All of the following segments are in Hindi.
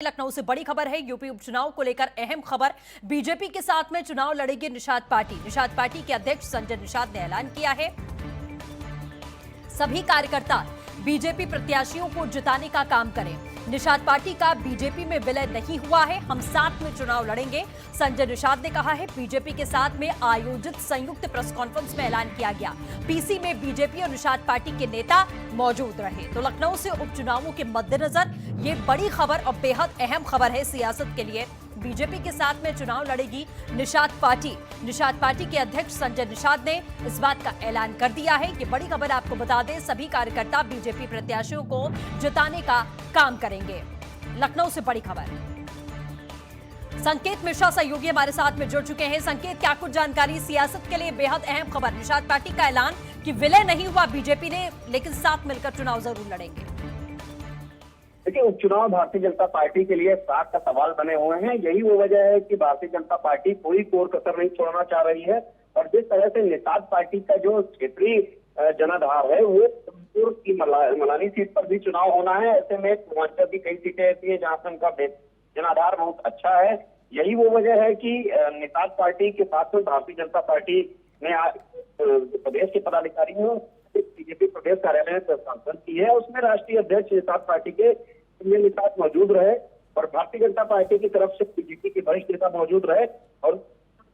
लखनऊ से बड़ी खबर है। यूपी उपचुनाव को लेकर अहम खबर। बीजेपी के साथ में चुनाव लड़ेगी निषाद पार्टी। निषाद पार्टी के अध्यक्ष संजय निषाद ने ऐलान किया है सभी कार्यकर्ता बीजेपी प्रत्याशियों को जिताने का काम करें। निषाद पार्टी का बीजेपी में विलय नहीं हुआ है, हम साथ में चुनाव लड़ेंगे। संजय निषाद ने कहा है बीजेपी के साथ में आयोजित संयुक्त प्रेस कॉन्फ्रेंस में ऐलान किया गया। पीसी में बीजेपी और निषाद पार्टी के नेता मौजूद रहे। तो लखनऊ से उपचुनावों के मद्देनजर ये बड़ी खबर और बेहद अहम खबर है सियासत के लिए। बीजेपी के साथ में चुनाव लड़ेगी निषाद पार्टी। निषाद पार्टी के अध्यक्ष संजय निषाद ने इस बात का ऐलान कर दिया है। ये बड़ी खबर आपको बता दें, सभी कार्यकर्ता बीजेपी प्रत्याशियों को जिताने का काम करेंगे। लखनऊ से बड़ी खबर। संकेत मिश्रा सहयोगी हमारे साथ में जुड़ चुके हैं। संकेत, क्या कुछ जानकारी? सियासत के लिए बेहद अहम खबर, निषाद पार्टी का ऐलान कि विलय नहीं हुआ बीजेपी ने, लेकिन साथ मिलकर चुनाव जरूर लड़ेंगे। देखिए, उपचुनाव भारतीय जनता पार्टी के लिए साख का सवाल बने हुए हैं। यही वो वजह है कि भारतीय जनता पार्टी कोई कोर कसर नहीं छोड़ना चाह रही है। और जिस तरह से निषाद पार्टी का जो क्षेत्रीय जनाधार है वो कानपुर की मलानी सीट पर भी चुनाव होना है। ऐसे में पूर्वांचल की कई सीटें ऐसी है जहाँ पर उनका जनाधार बहुत अच्छा है। यही वो वजह है कि निषाद पार्टी के साथ में भारतीय जनता पार्टी ने आज प्रदेश के पदाधिकारियों बीजेपी प्रदेश कार्यालय में प्रेस कॉन्फ्रेंस की है। उसमें राष्ट्रीय अध्यक्ष निषाद पार्टी के निषाद मौजूद रहे और भारतीय जनता पार्टी की तरफ से बीजेपी के वरिष्ठ नेता मौजूद रहे। और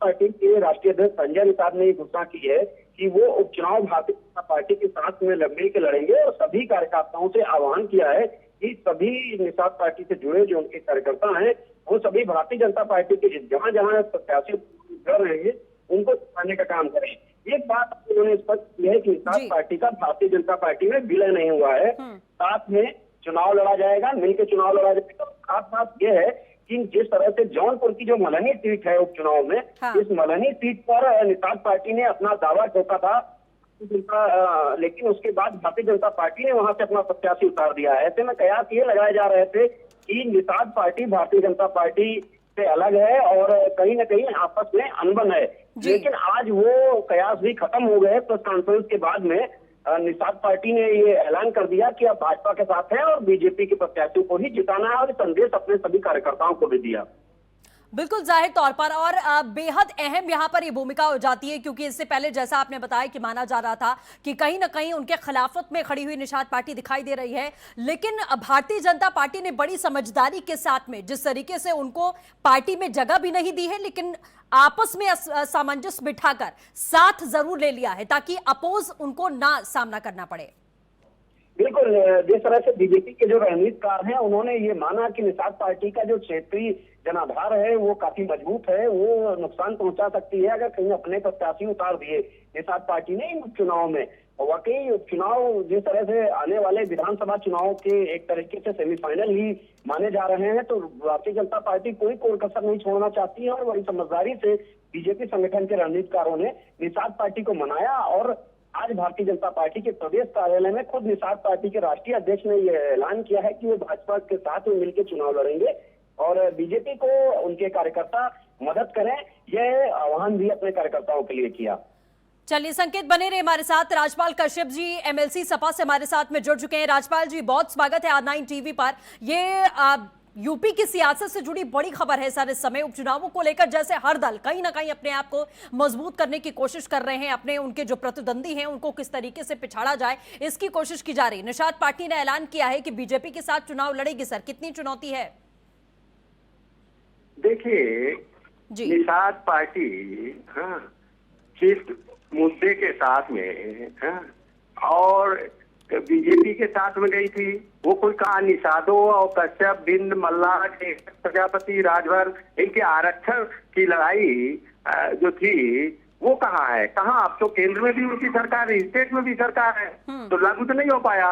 पार्टी के राष्ट्रीय अध्यक्ष संजय निषाद ने घोषणा की है कि वो उपचुनाव भारतीय जनता पार्टी के साथ में मिल के लड़ेंगे। और सभी कार्यकर्ताओं से आह्वान किया है कि सभी निषाद पार्टी से जुड़े जो उनके कार्यकर्ता हैं वो सभी भारतीय जनता पार्टी के जहां जहां प्रत्याशी लड़ रहे हैं उनको जिताने का काम करें। एक बात उन्होंने स्पष्ट की है कि निषाद पार्टी का भारतीय जनता पार्टी में विलय नहीं हुआ है, साथ में चुनाव लड़ा जाएगा, मिलकर चुनाव लड़ा जाएगा। खास बात यह है कि जिस तरह से जौनपुर की जो मलानी सीट है उपचुनाव में, इस मलानी सीट पर निषाद पार्टी ने अपना दावा ठोका था, लेकिन उसके बाद भारतीय जनता पार्टी ने वहां से अपना प्रत्याशी उतार दिया है। ऐसे में कयास ये लगाए जा रहे थे कि निषाद पार्टी भारतीय जनता पार्टी से अलग है और कहीं ना कहीं आपस में अनबन है। लेकिन आज वो कयास भी खत्म हो गए। प्रेस कॉन्फ्रेंस के बाद में निषाद पार्टी ने ये ऐलान कर दिया कि अब भाजपा के साथ है और बीजेपी के प्रत्याशियों को ही जिताना है और संदेश अपने सभी कार्यकर्ताओं को भी दिया। बिल्कुल जाहिर तौर पर, और बेहद अहम यहां पर ये भूमिका हो जाती है क्योंकि इससे पहले जैसा आपने बताया कि माना जा रहा था कि कहीं ना कहीं उनके खिलाफत में खड़ी हुई निषाद पार्टी दिखाई दे रही है। लेकिन भारतीय जनता पार्टी ने बड़ी समझदारी के साथ में जिस तरीके से उनको पार्टी में जगह भी नहीं दी है, लेकिन आपस में सामंजस्य बिठाकर साथ जरूर ले लिया है ताकि अपोज उनको ना सामना करना पड़े। बिल्कुल, जिस तरह से बीजेपी के जो रणनीतिकार हैं उन्होंने ये माना कि निषाद पार्टी का जो क्षेत्रीय जनाधार है वो काफी मजबूत है, वो नुकसान पहुंचा सकती है अगर कहीं अपने प्रत्याशी उतार दिए निषाद पार्टी ने इन उपचुनाव में। वाकई उपचुनाव जिस तरह से आने वाले विधानसभा चुनाव के एक तरीके से सेमीफाइनल ही माने जा रहे हैं, तो भारतीय जनता पार्टी कोई कोर कसर नहीं छोड़ना चाहती है। और बड़ी समझदारी से बीजेपी संगठन के रणनीतिकारों ने निषाद पार्टी को मनाया। और आज भारतीय जनता पार्टी के प्रदेश कार्यालय में खुद निषाद पार्टी के राष्ट्रीय अध्यक्ष ने यह ऐलान किया है कि वो भाजपा के साथ में मिलकर चुनाव लड़ेंगे और बीजेपी को उनके कार्यकर्ता मदद करें। यह आह्वान भी अपने कार्यकर्ताओं के लिए किया। चलिए संकेत, बने रहे हमारे साथ। राजपाल कश्यप जी एमएलसी सपा से हमारे साथ में जुड़ चुके हैं। राजपाल जी, बहुत स्वागत है R9 टीवी पर। ये यूपी की सियासत से जुड़ी बड़ी खबर है सर। इस समय उपचुनावों को लेकर जैसे हर दल कहीं ना कहीं अपने आप को मजबूत करने की कोशिश कर रहे हैं, अपने उनके जो प्रतिद्वंदी हैं उनको किस तरीके से पिछाड़ा जाए इसकी कोशिश की जा रही है। निषाद पार्टी ने ऐलान किया है कि बीजेपी के साथ चुनाव लड़ेगी। सर, कितनी चुनौती है? देखिए, निषाद पार्टी किस मुद्दे के साथ में और बीजेपी के साथ में गई थी, वो कोई कहा निषादों और कश्यप, बिंद, मल्ला, प्रजापति, राजभर, इनके आरक्षण की लड़ाई जो थी वो कहाँ है? कहाँ? अब तो केंद्र में भी उनकी सरकार है, स्टेट में भी सरकार है, तो लागू तो नहीं हो पाया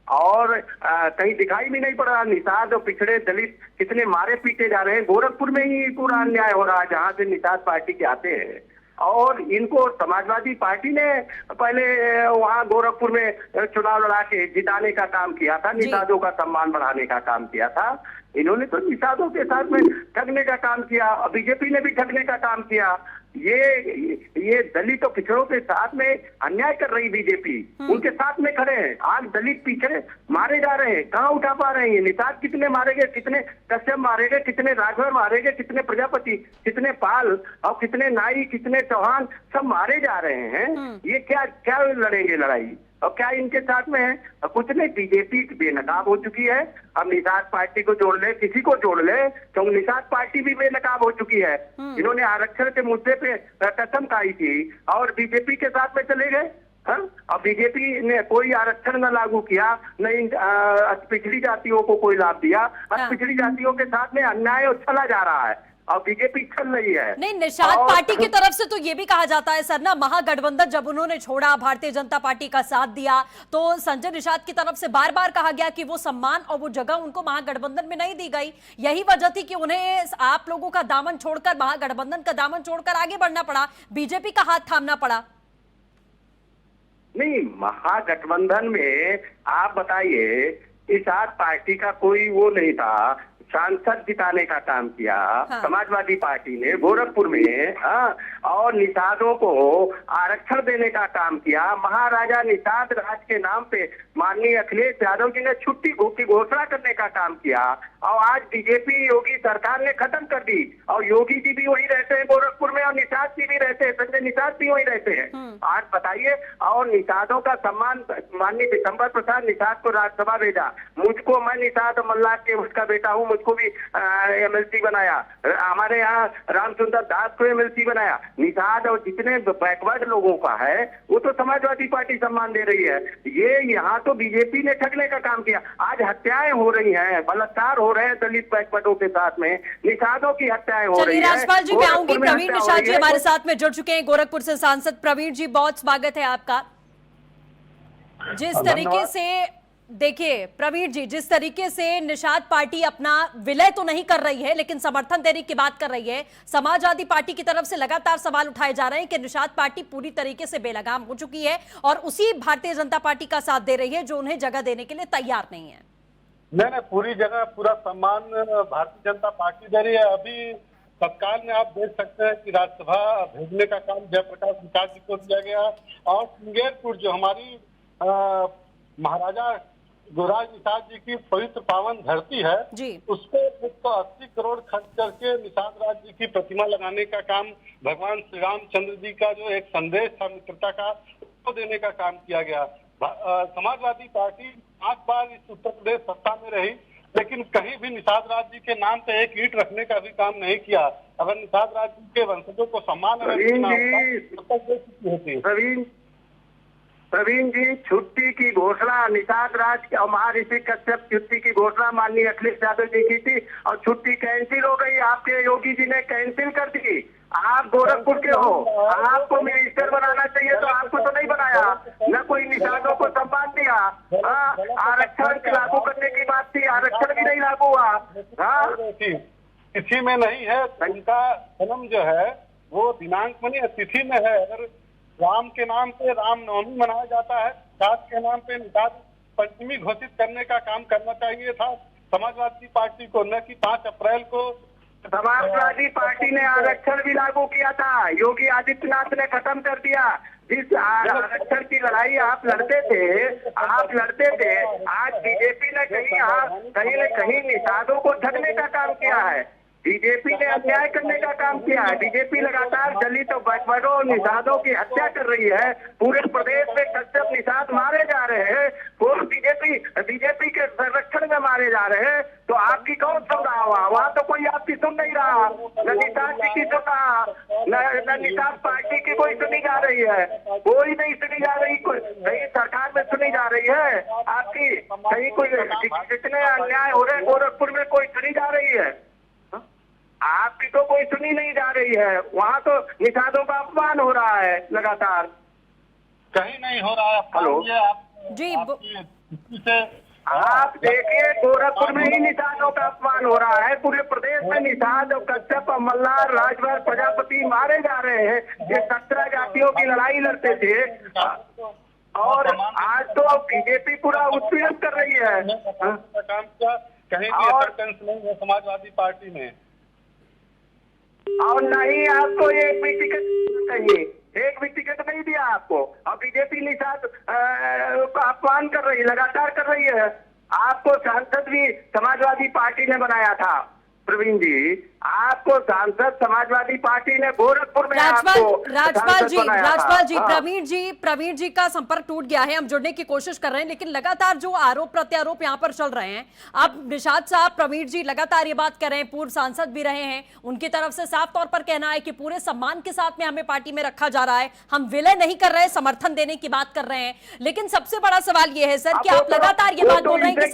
और कहीं दिखाई भी नहीं पड़ रहा। निषाद और पिछड़े दलित कितने मारे पीटे जा रहे हैं। गोरखपुर में ही पूरा अन्याय हो रहा है जहाँ से निषाद पार्टी के आते हैं। और इनको समाजवादी पार्टी ने पहले वहां गोरखपुर में चुनाव लड़ा के जिताने का काम किया था, निषादों का सम्मान बढ़ाने का काम किया था। इन्होंने तो निषादों के साथ में ठगने का काम किया, बीजेपी ने भी ठगने का काम किया। ये दलित और पिछड़ों के साथ में अन्याय कर रही बीजेपी, उनके साथ में खड़े हैं। आज दलित पिछड़े मारे जा रहे हैं, कहाँ उठा पा रहे हैं? निषाद कितने मारे गए, कितने कश्यप मारे गए, कितने राजभर मारे गए, कितने प्रजापति, कितने पाल और कितने नाई, कितने चौहान, सब मारे जा रहे हैं। ये क्या क्या लड़ेंगे लड़ाई? और क्या इनके साथ में है? कुछ नहीं, बीजेपी बेनकाब हो चुकी है। अब निषाद पार्टी को जोड़ ले, किसी को जोड़ ले, तो निषाद पार्टी भी बेनकाब हो चुकी है। इन्होंने आरक्षण के मुद्दे पे कसम खाई थी और बीजेपी के साथ में चले गए। हाँ? और बीजेपी ने कोई आरक्षण न लागू किया, न इन पिछड़ी जातियों को कोई लाभ दिया। अब पिछड़ी जातियों के साथ में अन्याय चला जा रहा है और बीजेपी चल रही है। नहीं, निषाद पार्टी की तरफ से तो ये भी कहा जाता है सर ना, महागठबंधन जब उन्होंने छोड़ा, भारतीय जनता पार्टी का साथ दिया, तो संजय निषाद की तरफ से बार बार कहा गया कि वो सम्मान और वो जगह उनको महागठबंधन में नहीं दी गई। यही वजह थी कि उन्हें आप लोगों का दामन छोड़कर, महागठबंधन का दामन छोड़कर आगे बढ़ना पड़ा, बीजेपी का हाथ थामना पड़ा। नहीं, महागठबंधन में आप बताइए, निषाद पार्टी का कोई वो नहीं था। सांसद जिताने का काम किया समाजवादी पार्टी ने गोरखपुर में, हाँ, और निषादों को आरक्षण देने का काम किया। महाराजा निषाद राज के नाम पे माननीय अखिलेश यादव जी ने छुट्टी की घोषणा करने का काम किया और आज बीजेपी योगी सरकार ने खत्म कर दी। और योगी जी भी वही रहते हैं गोरखपुर में और निषाद जी भी रहते हैं, संजय निषाद भी वही रहते हैं। आज बताइए, और निषादों का सम्मान, माननीय दिसंबर प्रसाद निषाद को राज्यसभा भेजा, मुझको, मैं निषाद मल्लाह के उसका बेटा हूँ, मुझको भी एमएलसी बनाया। हमारे यहाँ रामचंद्र दास को एमएलसी बनाया। निषाद और जितने बैकवर्ड लोगों का है वो तो समाजवादी पार्टी सम्मान दे रही है। ये यहाँ तो बीजेपी ने ठगने का काम किया। आज हत्याएं हो रही हैं, बलात्कार हो रहे हैं दलित बैकवर्डों के साथ में, निषादों की हत्याएं हो रही है। राजपाल जी मैं आऊंगी, प्रवीण निषाद जी हमारे साथ में जुड़ चुके हैं, गोरखपुर से सांसद। प्रवीण जी, बहुत स्वागत है आपका। जिस तरीके से देखिए प्रवीण जी, जिस तरीके से निषाद पार्टी अपना विलय तो नहीं कर रही है लेकिन समर्थन देने की बात कर रही है, समाजवादी पार्टी की तरफ से लगातार सवाल उठाए जा रहे हैं कि निषाद पार्टी पूरी तरीके से बेलगाम हो चुकी है और उसी भारतीय जनता पार्टी का साथ दे रही है जो उन्हें जगह देने के लिए तैयार नहीं है। नहीं, पूरी जगह पूरा सम्मान भारतीय जनता पार्टी दे रही है। अभी तत्काल में आप देख सकते हैं कि राज्यसभा भेजने का काम जयप्रकाश निषाद जी को दिया गया और श्रृंगेरपुर जो हमारी महाराजा गुरुराज निषाद जी की पवित्र पावन धरती है उस पर 180 करोड़ खर्च करके निषाद राज जी की प्रतिमा लगाने का काम, भगवान श्री रामचंद्र जी का जो एक संदेश था मित्रता का, उसको देने का काम किया गया। समाजवादी पार्टी 5 बार इस उत्तर प्रदेश सत्ता में रही लेकिन कहीं भी निषाद राज जी के नाम पे एक ईंट रखने का भी काम नहीं किया। अगर निषाद राज जी के वंशजों को सम्मान प्रवीण जी, छुट्टी की घोषणा निषाद राज और महर्षि कश्यप छुट्टी की घोषणा माननीय अखिलेश यादव जी की थी और छुट्टी कैंसिल हो गई। आपके योगी जी ने कैंसिल कर दी। आप गोरखपुर के हो, आपको मिनिस्टर बनाना चाहिए तो आपको तो नहीं बनाया, न कोई निषादों को सम्मान दिया। आरक्षण लागू करने की बात थी, आरक्षण भी नहीं लागू हुआ। तिथि में नहीं है, उनका जन्म जो है वो दिनांक में नहीं तिथि में है। अगर राम के नाम पे रामनवमी मनाया जाता है, निषाद के नाम पे निषाद पंचमी घोषित करने का काम करना चाहिए था समाजवादी पार्टी को, न कि 5 अप्रैल को। समाजवादी पार्टी ने आरक्षण भी लागू किया था, योगी आदित्यनाथ ने खत्म कर दिया। जिस आरक्षण की लड़ाई आप लड़ते थे, आज बीजेपी ने कहीं निषादों को ठगने का काम किया है, बीजेपी ने अन्याय करने का काम किया है। बीजेपी लगातार दलित और बैकवर्डों निषादों की हत्या कर रही है। पूरे प्रदेश में कश्यप निषाद मारे जा रहे हैं, वो बीजेपी के संरक्षण में मारे जा रहे हैं। तो आपकी कौन सुन रहा हुआ? वहाँ तो कोई आपकी सुन नहीं रहा, न निषाद जी की सुन रहा, न निषाद पार्टी की कोई सुनी जा रही है, कोई नहीं सुनी जा रही। कहीं सरकार में सुनी जा रही है आपकी, कहीं कोई जितने अन्याय हो रहे हैं गोरखपुर में कोई सुनी जा रही है? आपकी तो कोई सुनी नहीं जा रही है। वहाँ तो निषादों का अपमान हो रहा है लगातार। कहीं नहीं हो रहा है। हेलो जी, आप देखिए, गोरखपुर में ही निषादों का अपमान हो रहा है। पूरे प्रदेश में निषाद और कश्यप और मल्लार, राजभर, प्रजापति मारे जा रहे हैं। ये 17 जातियों की लड़ाई लड़ते थे और आज तो बीजेपी पूरा उत्पीड़न कर रही है। कहीं भी नहीं है समाजवादी पार्टी में। और नहीं आपको एक भी टिकट चाहिए, एक भी टिकट नहीं दिया आपको। और बीजेपी निषाद का अपमान कर रही है, लगातार कर रही है। आपको सांसद भी समाजवादी पार्टी ने बनाया था प्रवीण जी, आपको सांसद समाजवादी पार्टी ने गोरखपुर में राजपाल जी, हाँ। प्रवीण जी का संपर्क टूट गया है। हम जुड़ने की कोशिश कर रहे हैं, लेकिन लगातार जो आरोप प्रत्यारोप यहाँ पर चल रहे हैं, अब निषाद साहब, प्रवीण जी लगातार ये बात कर रहे हैं, पूर्व सांसद भी रहे हैं, उनकी तरफ से साफ तौर पर कहना है कि पूरे सम्मान के साथ में हमें पार्टी में रखा जा रहा है, हम विलय नहीं कर रहे, समर्थन देने की बात कर रहे हैं। लेकिन सबसे बड़ा सवाल ये है सर कि आप लगातार ये बात बोल रहे हैं कि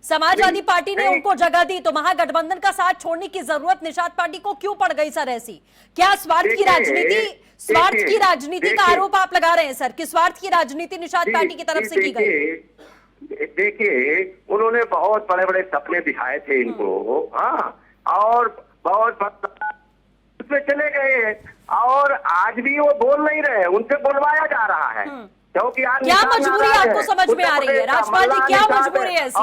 समाजवादी पार्टी ने उनको जगह दी, तो महागठबंधन का साथ छोड़ने की जरूरत निषाद पार्टी को क्यों पड़ गई सर ऐसी? क्या स्वार्थ की राजनीति का आरोप आप लगा रहे हैं सर कि स्वार्थ की राजनीति निषाद पार्टी की तरफ से की गई? देखिए, उन्होंने बहुत बड़े बड़े सपने दिखाए थे इनको, हाँ, और बहुत उसमें चले गए, और आज भी वो बोल नहीं रहे, उनसे बुलवाया जा रहा है। क्योंकि क्या मजबूरी आपको समझ में आ रही है राजपाल जी? क्या मजबूरी है ऐसी?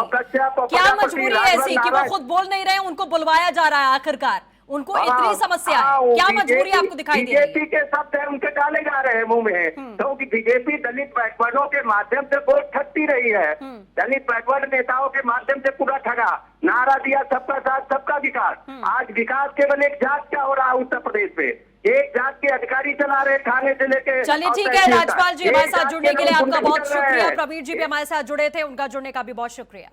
क्या मजबूरी है ऐसी कि वो खुद बोल नहीं रहे, उनको बुलवाया जा रहा है? आखिरकार उनको इतनी समस्या है, क्या मजबूरी आपको दिखाई दे रही है? बीजेपी के शब्द है उनके डाले जा रहे हैं मुंह में, क्योंकि बीजेपी दलित बैकवर्डों के माध्यम से वोट ठगती रही है। दलित बैकवर्ड नेताओं के माध्यम से पूरा ठगा, नारा दिया सबका साथ सबका विकास। आज विकास केवल एक जात क्या हो रहा है उत्तर प्रदेश में, एक जात के अधिकारी चला रहे थाने से लेके। चलिए ठीक है राजपाल जी, हमारे साथ जुड़ने के लिए आपका बहुत शुक्रिया। प्रवीण जी भी हमारे साथ जुड़े थे, उनका जुड़ने का भी बहुत शुक्रिया।